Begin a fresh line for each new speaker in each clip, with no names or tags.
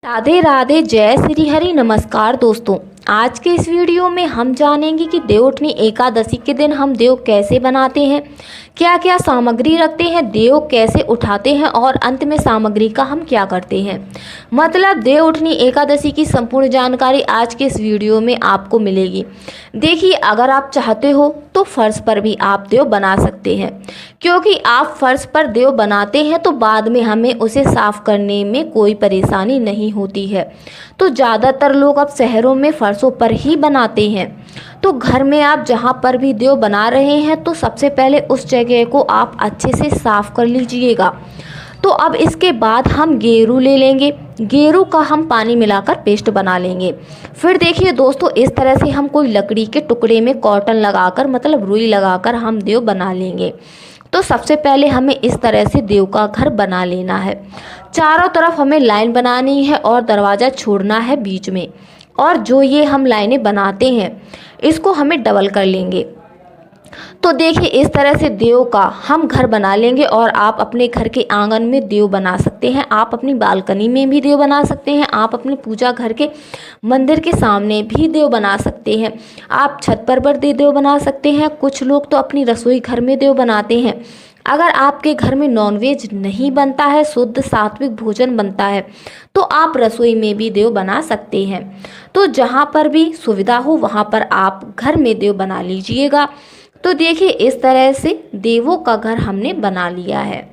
राधे राधे, जय श्री हरि। नमस्कार दोस्तों, आज के इस वीडियो में हम जानेंगे कि देवउठनी एकादशी के दिन हम देव कैसे बनाते हैं, क्या क्या सामग्री रखते हैं, देव कैसे उठाते हैं और अंत में सामग्री का हम क्या करते हैं। मतलब देवउठनी एकादशी की संपूर्ण जानकारी आज के इस वीडियो में आपको मिलेगी। देखिए, अगर आप चाहते हो तो फर्श पर भी आप देव बना सकते हैं, क्योंकि आप फर्श पर देव बनाते हैं तो बाद में हमें उसे साफ करने में कोई परेशानी नहीं होती है। तो ज़्यादातर लोग अब शहरों में फर्शों पर ही बनाते हैं। तो घर में आप जहाँ पर भी देव बना रहे हैं तो सबसे पहले उस जगह को आप अच्छे से साफ कर लीजिएगा। तो अब इसके बाद हम गेरू ले लेंगे। गेरू का हम पानी मिलाकर पेस्ट बना लेंगे। फिर देखिए दोस्तों, इस तरह से हम कोई लकड़ी के टुकड़े में कॉटन लगाकर, मतलब रुई लगाकर हम देव बना लेंगे। तो सबसे पहले हमें इस तरह से देव का घर बना लेना है। चारों तरफ हमें लाइन बनानी है और दरवाज़ा छोड़ना है बीच में। और जो ये हम लाइनें बनाते हैं इसको हमें डबल कर लेंगे। तो देखिए, इस तरह से देव का हम घर बना लेंगे। और आप अपने घर के आंगन में देव बना सकते हैं, आप अपनी बालकनी में भी देव बना सकते हैं, आप अपने पूजा घर के मंदिर के सामने भी देव बना सकते हैं, आप छत पर भी देव बना सकते हैं। कुछ लोग तो अपनी रसोई घर में देव बनाते हैं। अगर आपके घर में नॉनवेज नहीं बनता है, शुद्ध सात्विक भोजन बनता है, तो आप रसोई में भी देव बना सकते हैं। तो जहाँ पर भी सुविधा हो वहाँ पर आप घर में देव बना लीजिएगा। तो देखिए, इस तरह से देवों का घर हमने बना लिया है।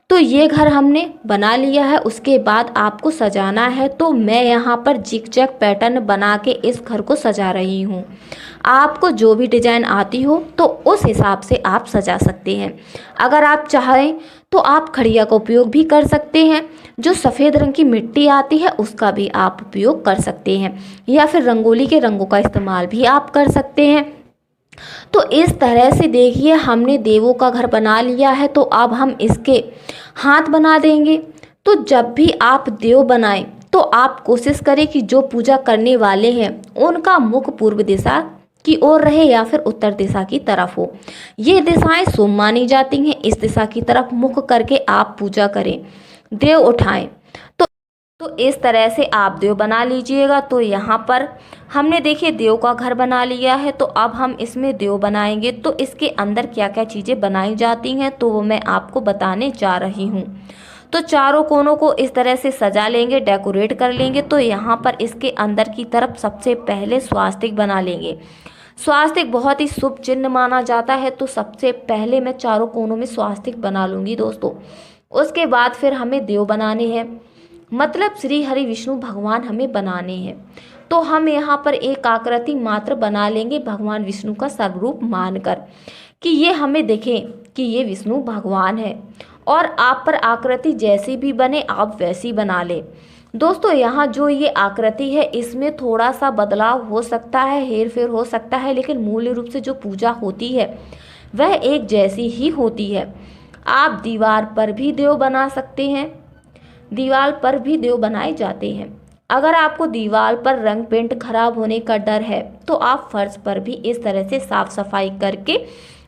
तो ये घर हमने बना लिया है। उसके बाद आपको सजाना है। तो मैं यहाँ पर जिग जैग पैटर्न बना के इस घर को सजा रही हूँ। आपको जो भी डिजाइन आती हो तो उस हिसाब से आप सजा सकते हैं। अगर आप चाहें तो आप खड़िया का उपयोग भी कर सकते हैं। जो सफ़ेद रंग की मिट्टी आती है उसका भी आप उपयोग कर सकते हैं, या फिर रंगोली के रंगों का इस्तेमाल भी आप कर सकते हैं। तो इस तरह से देखिए, हमने देवों का घर बना लिया है। तो अब हम इसके हाथ बना देंगे। तो जब भी आप देव बनाएं तो आप कोशिश करें कि जो पूजा करने वाले हैं उनका मुख पूर्व दिशा की ओर रहे या फिर उत्तर दिशा की तरफ हो। ये दिशाएं शुभ मानी जाती हैं। इस दिशा की तरफ मुख करके आप पूजा करें, देव उठाएं। तो इस तरह से आप देव बना लीजिएगा। तो यहाँ पर हमने देखिए देव का घर बना लिया है। तो अब हम इसमें देव बनाएंगे। तो इसके अंदर क्या क्या चीज़ें बनाई जाती हैं तो वो मैं आपको बताने जा रही हूँ। तो चारों कोनों को इस तरह से सजा लेंगे, डेकोरेट कर लेंगे। तो यहाँ पर इसके अंदर की तरफ सबसे पहले स्वास्तिक बना लेंगे। स्वास्तिक बहुत ही शुभ चिन्ह माना जाता है। तो सबसे पहले मैं चारों कोनों में स्वास्तिक बना लूँगी दोस्तों। उसके बाद फिर हमें देव बनाने हैं, मतलब श्री हरि विष्णु भगवान हमें बनाने हैं। तो हम यहाँ पर एक आकृति मात्र बना लेंगे भगवान विष्णु का स्वरूप मानकर, कि ये हमें दिखे कि ये विष्णु भगवान है। और आप पर आकृति जैसी भी बने आप वैसी बना लें। दोस्तों, यहाँ जो ये आकृति है इसमें थोड़ा सा बदलाव हो सकता है, हेर फेर हो सकता है, लेकिन मूल रूप से जो पूजा होती है वह एक जैसी ही होती है। आप दीवार पर भी देव बना सकते हैं, दीवार पर भी देव बनाए जाते हैं। अगर आपको दीवार पर रंग पेंट खराब होने का डर है तो आप फर्श पर भी इस तरह से साफ सफाई करके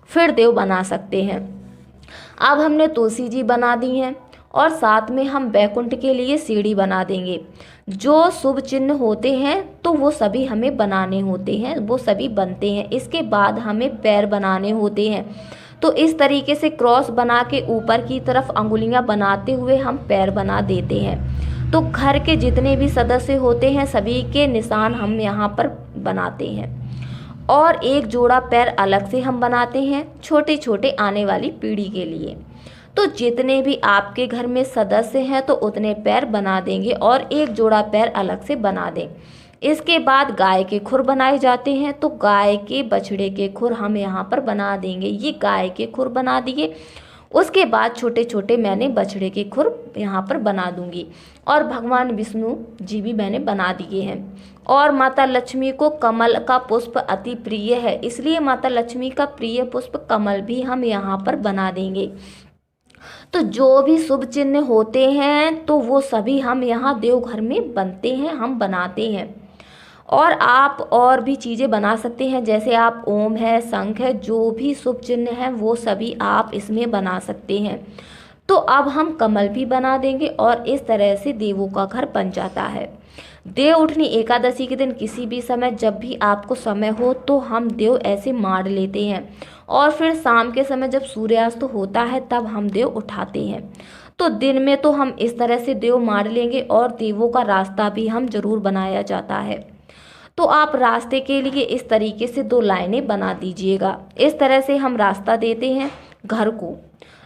फिर देव बना सकते हैं। अब हमने तुलसी जी बना दी हैं और साथ में हम बैकुंठ के लिए सीढ़ी बना देंगे। जो शुभ चिन्ह होते हैं तो वो सभी हमें बनाने होते हैं, वो सभी बनते हैं। इसके बाद हमें पैर बनाने होते हैं। तो इस तरीके से क्रॉस बना के ऊपर की तरफ अंगुलियां बनाते हुए हम पैर बना देते हैं। तो घर के जितने भी सदस्य होते हैं सभी के निशान हम यहाँ पर बनाते हैं। और एक जोड़ा पैर अलग से हम बनाते हैं छोटे छोटे आने वाली पीढ़ी के लिए। तो जितने भी आपके घर में सदस्य हैं तो उतने पैर बना देंगे और एक जोड़ा पैर अलग से बना दें। इसके बाद गाय के खुर बनाए जाते हैं। तो गाय के बछड़े के खुर हम यहाँ पर बना देंगे। ये गाय के खुर बना दिए। उसके बाद छोटे छोटे मैंने बछड़े के खुर यहाँ पर बना दूंगी। और भगवान विष्णु जी भी मैंने बना दिए हैं। और माता लक्ष्मी को कमल का पुष्प अति प्रिय है, इसलिए माता लक्ष्मी का प्रिय पुष्प कमल भी हम यहाँ पर बना देंगे। तो जो भी शुभ चिन्ह होते हैं तो वो सभी हम यहाँ देवघर में बनते हैं, हम बनाते हैं। और आप और भी चीज़ें बना सकते हैं, जैसे आप ओम है, शंख है, जो भी शुभ चिन्ह है वो सभी आप इसमें बना सकते हैं। तो अब हम कमल भी बना देंगे और इस तरह से देवों का घर बन जाता है। देव उठनी एकादशी के दिन किसी भी समय जब भी आपको समय हो तो हम देव ऐसे मार लेते हैं और फिर शाम के समय जब सूर्यास्त होता है तब हम देव उठाते हैं। तो दिन में तो हम इस तरह से देव मार लेंगे और देवों का रास्ता भी हम जरूर बनाया जाता है। तो आप रास्ते के लिए इस तरीके से 2 लाइनें बना दीजिएगा। इस तरह से हम रास्ता देते हैं घर को।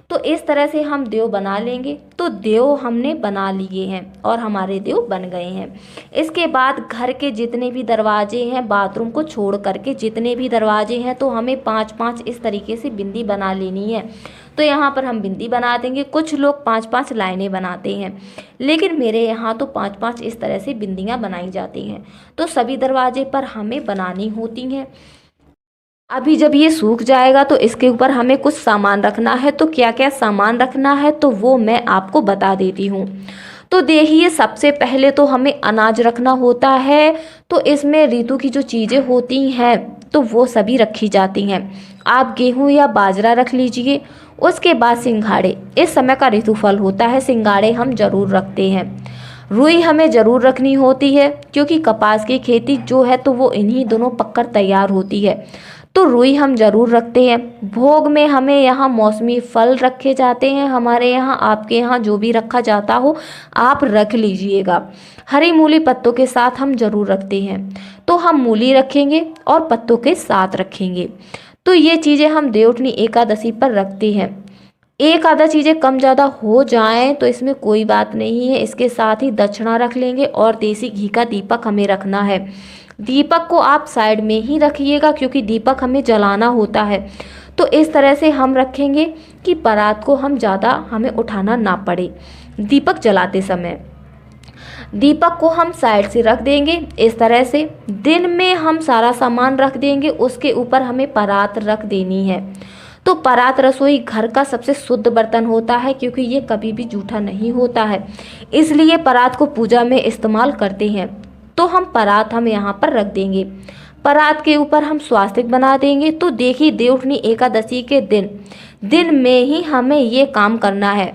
तो इस तरह से हम देव बना लेंगे। तो देव हमने बना लिए हैं और हमारे देव बन गए हैं। इसके बाद घर के जितने भी दरवाजे हैं, बाथरूम को छोड़ करके जितने भी दरवाजे हैं, तो हमें 5-5 इस तरीके से बिंदी बना लेनी है। तो यहाँ पर हम बिंदी बना देंगे। कुछ लोग 5-5 लाइनें बनाते हैं, लेकिन मेरे यहाँ तो 5-5 इस तरह से बिंदियाँ बनाई जाती हैं। तो सभी दरवाजे पर हमें बनानी होती हैं। अभी जब ये सूख जाएगा तो इसके ऊपर हमें कुछ सामान रखना है। तो क्या क्या सामान रखना है तो वो मैं आपको बता देती हूँ। तो देखिए, सबसे पहले तो हमें अनाज रखना होता है। तो इसमें ऋतु की जो चीज़ें होती हैं तो वो सभी रखी जाती हैं। आप गेहूँ या बाजरा रख लीजिए। उसके बाद सिंघाड़े, इस समय का ऋतु फल होता है, सिंघाड़े हम जरूर रखते हैं। रुई हमें ज़रूर रखनी होती है क्योंकि कपास की खेती जो है तो वो इन्हीं दोनों पककर तैयार होती है। तो रुई हम ज़रूर रखते हैं। भोग में हमें यहाँ मौसमी फल रखे जाते हैं। हमारे यहाँ, आपके यहाँ जो भी रखा जाता हो आप रख लीजिएगा। हरी मूली पत्तों के साथ हम ज़रूर रखते हैं। तो हम मूली रखेंगे और पत्तों के साथ रखेंगे। तो ये चीज़ें हम देवउठनी एकादशी पर रखते हैं। एक आधा चीज़ें कम ज़्यादा हो जाएं तो इसमें कोई बात नहीं है। इसके साथ ही दक्षिणा रख लेंगे और देसी घी का दीपक हमें रखना है। दीपक को आप साइड में ही रखिएगा क्योंकि दीपक हमें जलाना होता है। तो इस तरह से हम रखेंगे कि परात को हमें उठाना ना पड़े दीपक जलाते समय। दीपक को हम साइड से रख देंगे इस तरह से। दिन में हम सारा सामान रख देंगे, उसके ऊपर हमें परात रख देनी है। तो परात रसोई घर का सबसे शुद्ध बर्तन होता है क्योंकि ये कभी भी जूठा नहीं होता है, इसलिए परात को पूजा में इस्तेमाल करते हैं। तो हम यहाँ पर रख देंगे। परात के ऊपर हम स्वास्तिक बना देंगे। तो देखिए, देवउठनी एकादशी के दिन में ही हमें ये काम करना है।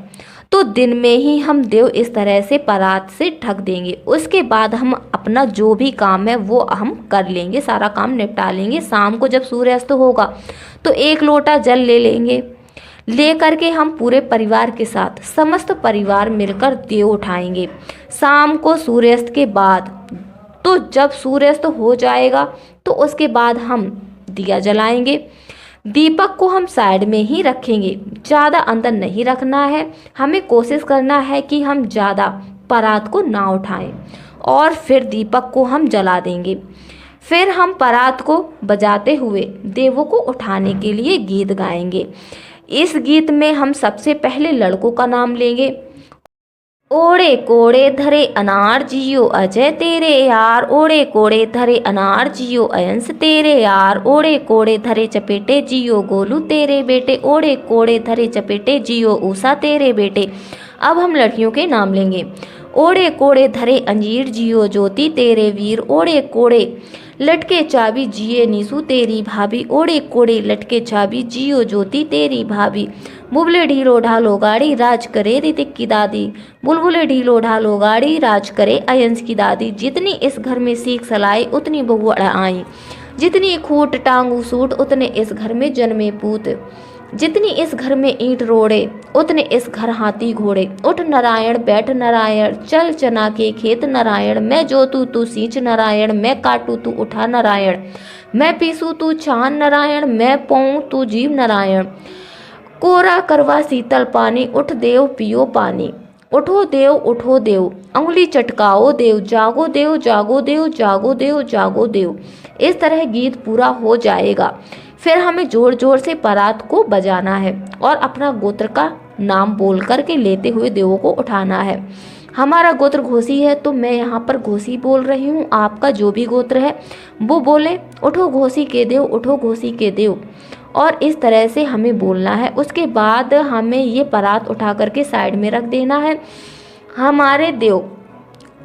तो दिन में ही हम देव इस तरह से परात से ढक देंगे। उसके बाद हम अपना जो भी काम है वो हम कर लेंगे, सारा काम निपटा लेंगे। शाम को जब सूर्यास्त होगा तो 1 लोटा जल ले लेंगे। ले करके हम पूरे परिवार के साथ, समस्त परिवार मिलकर देव उठाएंगे शाम को सूर्यास्त के बाद। तो जब सूर्यास्त हो जाएगा तो उसके बाद हम दिया जलाएंगे। दीपक को हम साइड में ही रखेंगे, ज़्यादा अंदर नहीं रखना है। हमें कोशिश करना है कि हम ज़्यादा परात को ना उठाएं और फिर दीपक को हम जला देंगे। फिर हम परात को बजाते हुए देवों को उठाने के लिए गीत गाएंगे। इस गीत में हम सबसे पहले लड़कों का नाम लेंगे। ओड़े कोड़े धरे अनार जियो अजय तेरे यार, ओड़े कोड़े धरे अनार जियो अयंस तेरे यार, ओड़े कोड़े धरे चपेटे जियो गोलू तेरे बेटे, ओड़े कोड़े धरे चपेटे जियो उषा तेरे बेटे। अब हम लड़कियों के नाम लेंगे। ओड़े कोड़े धरे अंजीर जियो ज्योति तेरे वीर, ओड़े कोड़े लटके चाबी जिये नीसू तेरी भाभी, ओड़े कोड़े लटके चाबी जियो ज्योति तेरी भाभी। बुलबुले ढीलो ढालो गाड़ी राज करे ऋतिक की दादी, बुलबुले ढीलो ढालो गाड़ी राज करे अयंस की दादी। जितनी इस घर में सीख सलाई उतनी बहू आई, जितनी खूट टांगू सूट उतने इस घर में जन्मे पूत, जितनी इस घर में ईंट रोड़े उतने इस घर हाथी घोड़े। उठ नारायण बैठ नारायण चल चना के खेत नारायण, मैं जोतू तू सींच नारायण, मैं काटू तू उठा नारायण, मैं पीसू तू छान नारायण, मैं पौं तू जीव नारायण। कोरा करवा शीतल पानी उठ देव पियो पानी, उठो देव अंगुली चटकाओ देव, जागो देव जागो देव जागो देव जागो देव। इस तरह गीत पूरा हो जाएगा। फिर हमें जोर जोर से परात को बजाना है और अपना गोत्र का नाम बोल करके लेते हुए देवों को उठाना है। हमारा गोत्र घोसी है तो मैं यहाँ पर घोसी बोल रही हूँ, आपका जो भी गोत्र है वो बोले। उठो घोसी के देव, उठो घोसी के देव, और इस तरह से हमें बोलना है। उसके बाद हमें ये परात उठा करके साइड में रख देना है। हमारे देव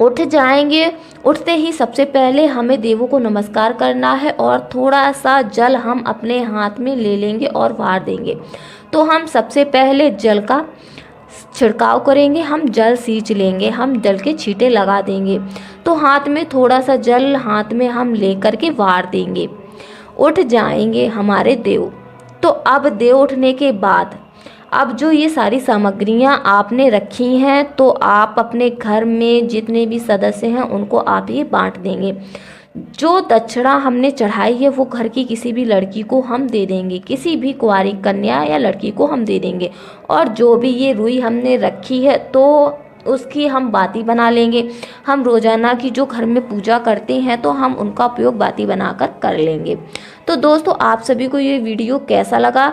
उठ जाएंगे। उठते ही सबसे पहले हमें देवों को नमस्कार करना है और थोड़ा सा जल हम अपने हाथ में ले लेंगे और वार देंगे। तो हम सबसे पहले जल का छिड़काव करेंगे, हम जल सींच लेंगे, हम जल के छींटे लगा देंगे। तो हाथ में थोड़ा सा जल हाथ में हम लेकर के वार देंगे, उठ जाएंगे हमारे देव। तो अब देव उठने के बाद अब जो ये सारी सामग्रियां आपने रखी हैं, तो आप अपने घर में जितने भी सदस्य हैं उनको आप ये बांट देंगे। जो दक्षिणा हमने चढ़ाई है वो घर की किसी भी लड़की को हम दे देंगे, किसी भी कुंवारी कन्या या लड़की को हम दे देंगे। और जो भी ये रुई हमने रखी है तो उसकी हम बाती बना लेंगे। हम रोज़ाना की जो घर में पूजा करते हैं तो हम उनका उपयोग बाती बनाकर कर लेंगे। तो दोस्तों, आप सभी को ये वीडियो कैसा लगा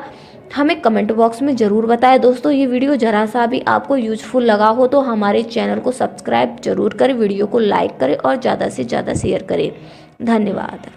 हमें कमेंट बॉक्स में ज़रूर बताएं। दोस्तों, ये वीडियो ज़रा सा भी आपको यूजफुल लगा हो तो हमारे चैनल को सब्सक्राइब जरूर करें, वीडियो को लाइक करें और ज़्यादा से ज़्यादा शेयर करें। धन्यवाद।